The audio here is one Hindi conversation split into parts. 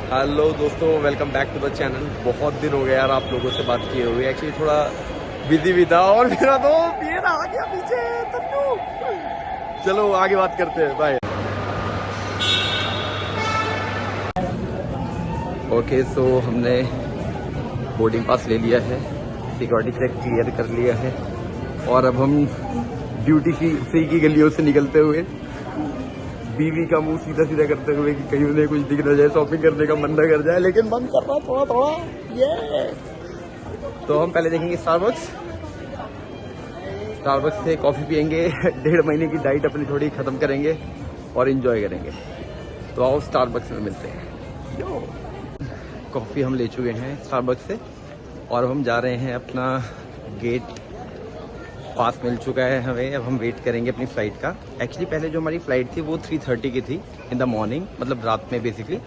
हेलो दोस्तों, welcome back to the channel. बहुत दिन हो गए यार आप लोगों से बात किए हुए। एक्चुअली थोड़ा बिजी भी था और मेरा दोस्त ये आ गया पीछे तन्नू। चलो आगे बात करते हैं, बाय। ओके, सो हमने बोर्डिंग पास ले लिया है, सिक्योरिटी चेक क्लियर कर लिया है और अब हम ड्यूटी फ्री की गलियों से निकलते हुए बीवी का मुंह सीधा सीधा करते हुए कि कहीं उन्हें कुछ दिख न जाए, शॉपिंग करने का मन न कर जाए, लेकिन मन कर रहा थोड़ा थोड़ा ये। तो हम पहले देखेंगे स्टारबक्स से कॉफ़ी पियेंगे, 1.5 महीने की डाइट अपनी थोड़ी ख़त्म करेंगे और इन्जॉय करेंगे। तो आओ स्टारबक्स में मिलते हैं। यो कॉफ़ी हम ले चुके हैं स्टारबक्स से और हम जा रहे हैं, अपना गेट पास मिल चुका है हमें। अब हम वेट करेंगे अपनी फ़्लाइट का। एक्चुअली पहले जो हमारी फ़्लाइट थी वो 3:30 की थी इन द मॉर्निंग, मतलब रात में बेसिकली,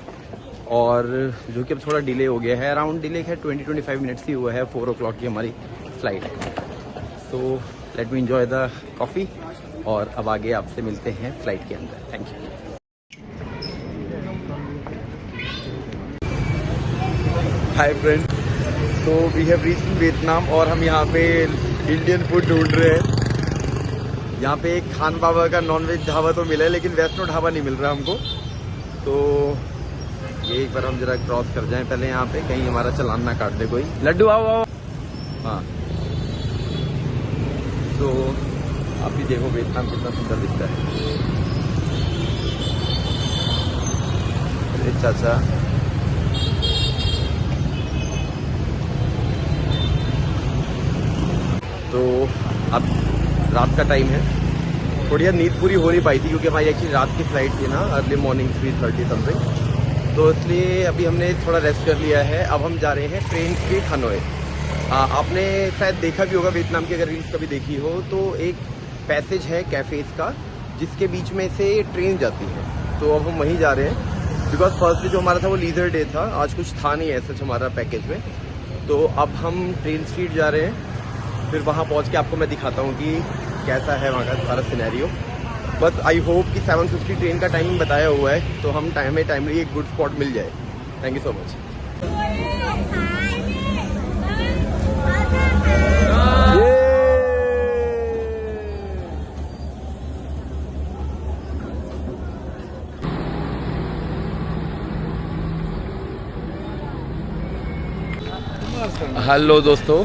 और जो कि अब थोड़ा डिले हो गया है। अराउंड डिले है 20-25 मिनट्स ही हुआ है। 4 o'clock की हमारी फ़्लाइट है। तो let me enjoy the coffee और अब आगे आपसे मिलते हैं फ़्लाइट के अंदर। Thank you. हाय फ्रेंड, तो वी हैव रीच्ड वियतनाम और हम यहाँ पे इंडियन फूड ढूंढ रहे हैं। यहाँ पे एक खान बाबा का नॉनवेज ढाबा तो मिला है, लेकिन वैष्णो ढाबा नहीं मिल रहा हमको। तो ये एक बार हम जरा क्रॉस कर जाएं पहले यहाँ पे, कहीं हमारा चालान ना काट दे कोई। लड्डू आओ आओ। हाँ, तो आप भी देखो वियतनाम कितना सुंदर दिखता है। अरे चाचा, तो अब रात का टाइम है। थोड़ी यार नींद पूरी हो नहीं पाई थी क्योंकि हमारी एक्चुअली रात की फ़्लाइट थी ना, अर्ली मॉर्निंग 3:30 समथिंग। तो इसलिए अभी हमने थोड़ा रेस्ट कर लिया है। अब हम जा रहे हैं ट्रेन स्ट्रीट हनोई। आपने शायद देखा भी होगा वियतनाम की, अगर रील्स कभी देखी हो तो एक पैसेज है कैफ़ेज़ का जिसके बीच में से ट्रेन जाती है। तो अब हम वहीं जा रहे हैं बिकॉज फर्स्ट डे जो हमारा था वो लीजर डे था, आज कुछ था नहीं ऐसा हमारा पैकेज में। तो अब हम ट्रेन स्ट्रीट जा रहे हैं, फिर वहाँ पहुँच के आपको मैं दिखाता हूँ कि कैसा है वहाँ का सारा सिनेरियो। बस आई होप कि 7:50 ट्रेन का टाइमिंग बताया हुआ है, तो हम टाइमली एक गुड स्पॉट मिल जाए। Thank you so much. Hello दोस्तों,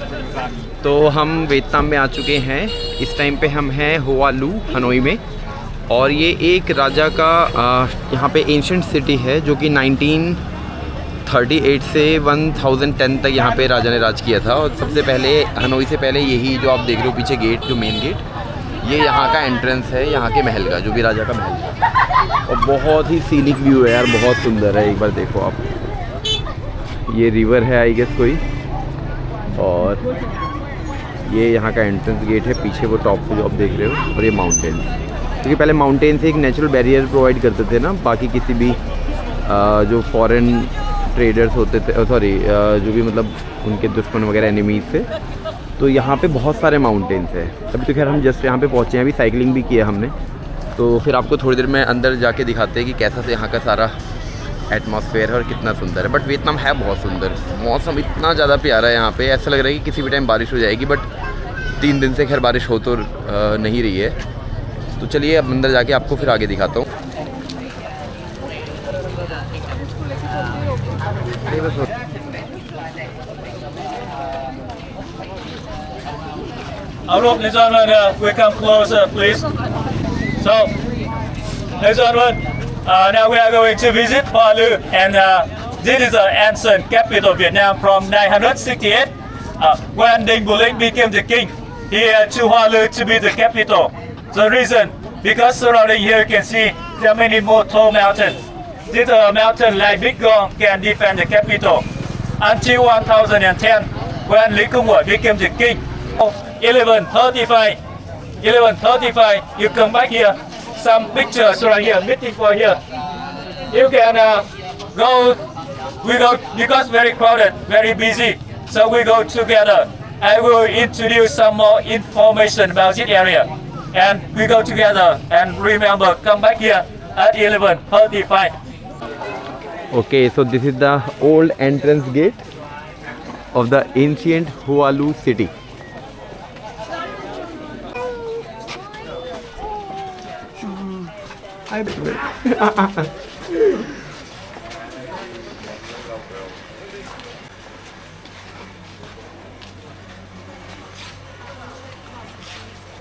तो हम वियतनाम में आ चुके हैं। इस टाइम पे हम हैं हुआ लू हनोई में, और ये एक राजा का यहाँ पे एंशिएंट सिटी है जो कि 1938 से 1010 तक यहाँ पे राजा ने राज किया था। और सबसे पहले हनोई से पहले यही जो आप देख रहे हो पीछे गेट, जो मेन गेट, ये यहाँ का एंट्रेंस है यहाँ के महल का, जो भी राजा का महल है। और बहुत ही सीनिक व्यू है यार, बहुत सुंदर है। एक बार देखो आप, ये रिवर है आई गेस कोई, और ये यहाँ का एंट्रेंस गेट है। पीछे वो टॉप को जो आप देख रहे हो, और ये माउंटेन, क्योंकि पहले माउंटेन से एक नेचुरल बैरियर प्रोवाइड करते थे ना बाकी किसी भी जो फॉरेन ट्रेडर्स होते थे, सॉरी जो भी मतलब उनके दुश्मन वगैरह एनिमीज से। तो यहाँ पे बहुत सारे माउंटेन्स है। अभी तो खैर हम जस्ट यहाँ पे पहुँचे हैं, अभी साइकिलिंग भी किया हमने। तो फिर आपको थोड़ी देर में अंदर जाके दिखाते हैं कि कैसा से यहाँ का सारा एटमॉस्फेयर है और कितना सुंदर है। बट वियतनाम है बहुत सुंदर, मौसम इतना ज़्यादा प्यारा है यहाँ पे, ऐसा लग रहा है कि किसी भी टाइम बारिश हो जाएगी। बट 3 दिन से खैर बारिश हो तो नहीं रही है। तो चलिए अब अंदर जाके आपको फिर आगे दिखाता हूँ। Ladies and gentlemen, we come closer, please. So, ladies and gentlemen, now we are going to visit Hoa Lu, and this is the ancient capital of Vietnam from 968. When Dinh Bù Linh became the king, he had to Hoa Lu to be the capital. The reason, because surrounding here you can see there are many more tall mountains. This mountain like Big Gong can defend the capital. Until 1010, when Lý Công Uẩn became the king. 1135, you come back here. Some pictures right here, meeting for here. You can go, we go, because very crowded, very busy, so we go together. I will introduce some more information about this area. And we go together, and remember, come back here at 11:35. Okay, so this is the old entrance gate of the ancient Hualu city.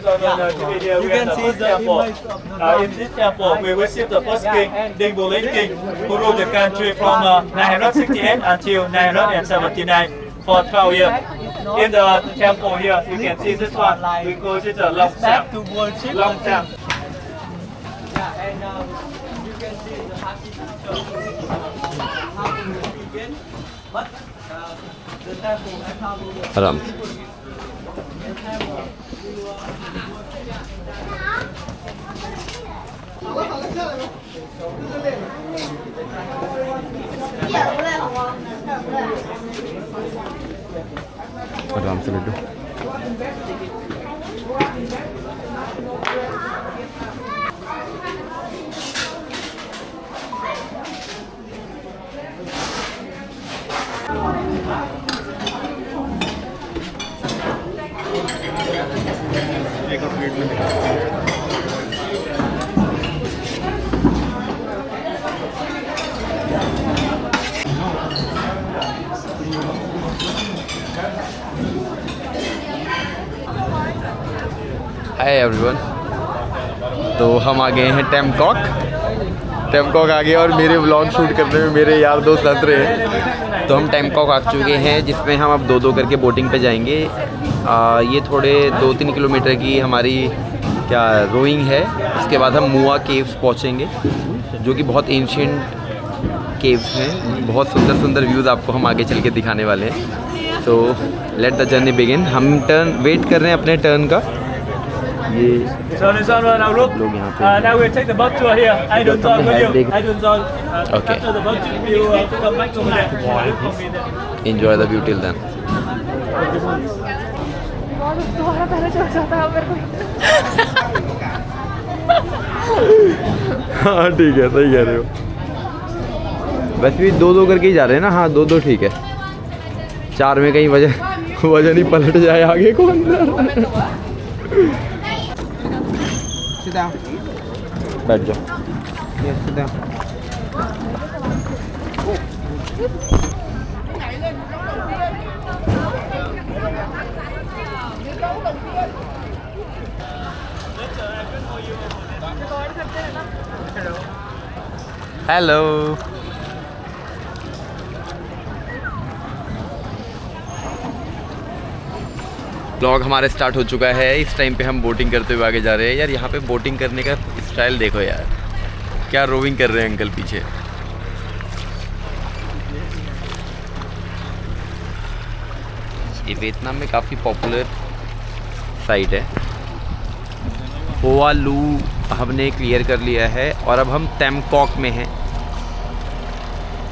You can see the image. In this temple, we worship the first king, Ding Bulin King, who ruled the country from 968 until 979 for 12 years. In the temple here, you can see this one. We call it a long Back time. to worship. Long time. Yeah, and you can see the architecture how to begin, but the temple and how to आराम से। आराम से बैठो। हाय एवरीवन, तो हम आ गए हैं टेमकॉक आ गए और मेरे व्लॉग शूट करने में मेरे यार दोस्त हंस रहे हैं। तो हम टेमकॉक आ चुके हैं, जिसमें हम अब 2-2 करके बोटिंग पे जाएंगे। ये थोड़े 2-3 किलोमीटर की हमारी क्या रोइंग है। उसके बाद हम मुआ केव्स पहुँचेंगे, जो कि बहुत एंशिएंट केव्स हैं। बहुत सुंदर सुंदर व्यूज़ आपको हम आगे चल के दिखाने वाले हैं। So let the journey begin. हम वेट कर रहे हैं अपने टर्न का। ये So this one, now look. लोग यहाँ पे Now we'll take the boat tour here. I don't know with you. Big- I don't know. Okay. After the boat, you come back over there. You come in there. enjoy the view till then। दोबारा पहले चल जाता है मेरे को। हाँ ठीक है, सही कह रहे हो। वैसे भी 2-2 करके ही जा रहे हैं ना। हाँ 2-2 ठीक है। 4 में कहीं वजन ही पलट जाए आगे को अंदर। बैठ जाओ। हेलो। ब्लॉग हमारे स्टार्ट हो चुका है। इस टाइम पे हम बोटिंग करते हुए आगे जा रहे हैं। यार यहाँ पे बोटिंग करने का स्टाइल देखो यार, क्या रोविंग कर रहे हैं अंकल पीछे। ये वियतनाम में काफ़ी पॉपुलर साइट है। हुआ लू हमने क्लियर कर लिया है और अब हम टेमकॉक में हैं।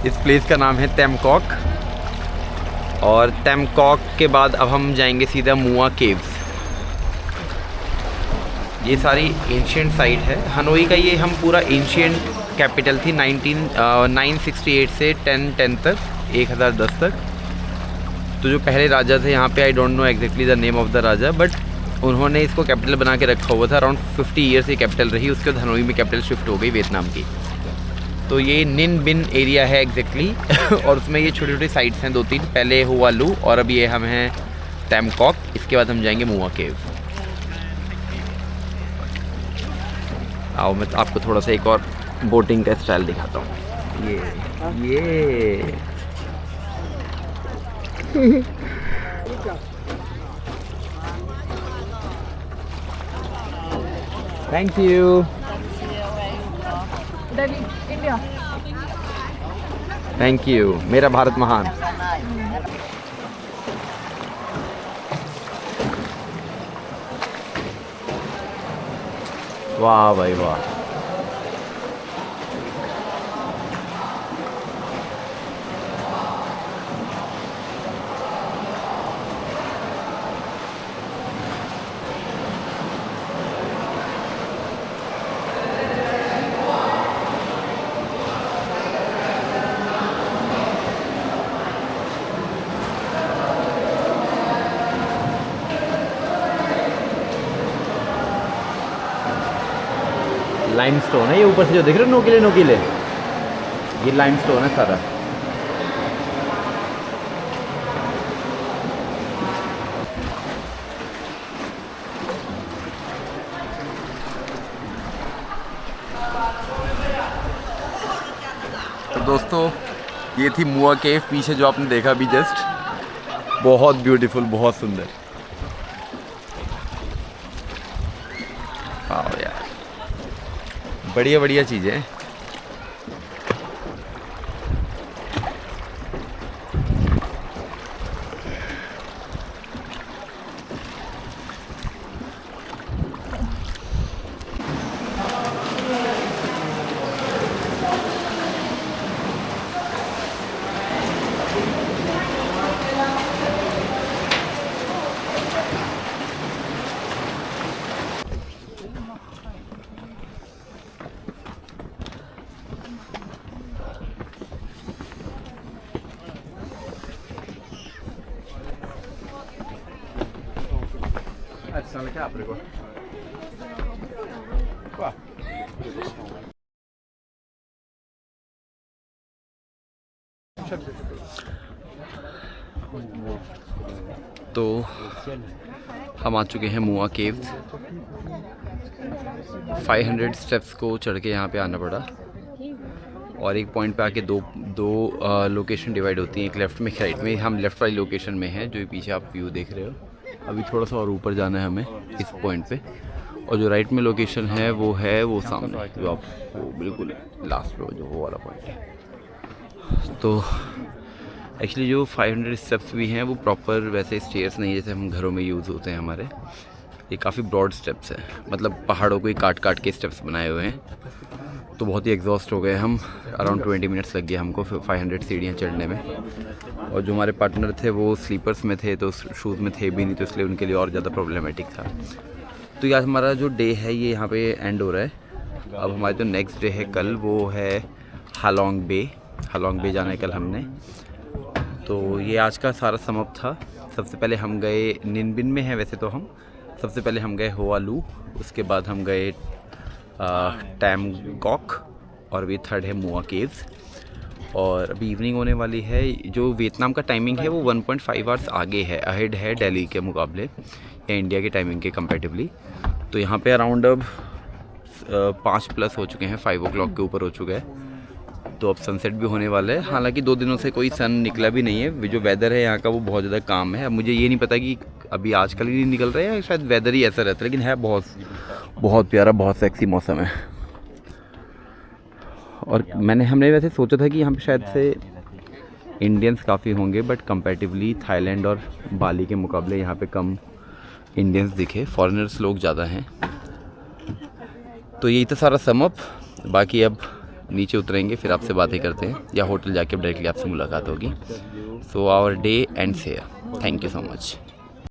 इस प्लेस का नाम है टेमकॉक। और टेमकॉक के बाद अब हम जाएंगे सीधा मुआ केव्स। ये सारी एंशिएंट साइट है हनोई का। ये हम पूरा एंशिएंट कैपिटल थी 968 से 1010 तक, 1010 तक। तो जो पहले राजा थे यहाँ पे, I don't know exactly the name of the Raja, but उन्होंने इसको कैपिटल बना के रखा हुआ था। अराउंड 50 ईयर्स ये कैपिटल रही। उसके बाद हनोई में कैपिटल शिफ्ट हो गई वियतनाम की। तो ये निन बिन एरिया है एग्जैक्टली और उसमें ये छोटी छोटी साइट्स हैं 2-3। पहले हुआ लू और अब ये हम हैं टेमकॉक। इसके बाद हम जाएंगे मुआ केव। आओ मैं आपको थोड़ा सा एक और बोटिंग का स्टाइल दिखाता हूँ। ये thank you. Delhi India. Thank you. मेरा भारत महान। वाह भाई वाह। लाइमस्टोन है ये, ऊपर से जो दिख रहे हो नोकीले नोकीले, ये लाइमस्टोन है सारा। तो दोस्तों ये थी मुआ केव, पीछे जो आपने देखा अभी जस्ट, बहुत ब्यूटीफुल, बहुत सुंदर। वाह यार, बढ़िया बढ़िया चीज़ें हैं। तो हम आ चुके हैं मुआ केव्स। 500 स्टेप्स को चढ़ के यहाँ पे आना पड़ा, और एक पॉइंट पे आके दो लोकेशन डिवाइड होती हैं, एक लेफ़्ट में एक राइट में। हम लेफ़्ट वाली लोकेशन में है, जो ये पीछे आप व्यू देख रहे हो। अभी थोड़ा सा और ऊपर जाना है हमें इस पॉइंट पे, और जो राइट में लोकेशन है वो सामने, जो आप बिल्कुल लास्ट पे जो वो वाला पॉइंट है। तो एक्चुअली जो 500 स्टेप्स भी हैं वो प्रॉपर वैसे स्टेयर्स नहीं जैसे हम घरों में यूज़ होते हैं हमारे। ये काफ़ी ब्रॉड स्टेप्स हैं, मतलब पहाड़ों को ही काट काट के स्टेप्स बनाए हुए हैं। तो बहुत ही एग्जॉस्ट हो गए हम, अराउंड 20 मिनट्स लग गए हमको 500 सीढ़ियाँ चढ़ने में। और जो हमारे पार्टनर थे वो स्लीपर्स में थे, तो शूज़ में थे भी नहीं, तो इसलिए उनके लिए और ज़्यादा प्रॉब्लमेटिक था। तो ये आज हमारा जो डे है ये यहाँ पे एंड हो रहा है। अब हमारा जो नेक्स्ट डे है कल, वो है हालोंग बे जाना है कल हमने। तो ये आज का सारा समअप था। सबसे पहले हम गए निनबिन में है वैसे तो हम, सबसे पहले हम गए होआलू, उसके बाद हम गए टैमगॉक, और अभी थर्ड है मुआ केव्स। और अभी इवनिंग होने वाली है। जो वियतनाम का टाइमिंग है वो 1.5 आवर्स आगे है, अहेड है दिल्ली के मुकाबले या इंडिया के टाइमिंग के कंपैरेटिवली। तो यहाँ पे अराउंड अब 5+ हो चुके हैं, 5 o'clock के ऊपर हो चुका है। तो अब सनसेट भी होने वाला है। हालांकि 2 दिनों से कोई सन निकला भी नहीं है। जो वेदर है यहाँ का वो बहुत ज़्यादा काम है। अब मुझे ये नहीं पता कि अभी आजकल ही नहीं निकल रहा है या शायद वेदर ही ऐसा रहता है, लेकिन है बहुत प्यारा, बहुत सेक्सी मौसम है। और हमने वैसे सोचा था कि यहाँ पे शायद से इंडियंस काफ़ी होंगे, बट कंपैरेटिवली थाईलैंड और बाली के मुकाबले यहाँ पे कम इंडियंस दिखे, फॉरेनर्स लोग ज़्यादा हैं। तो यही था सारा समअप। बाकी अब नीचे उतरेंगे, फिर आपसे बातें करते हैं, या होटल जाके डायरेक्टली आपसे मुलाकात होगी। So our day ends here. Thank you so much.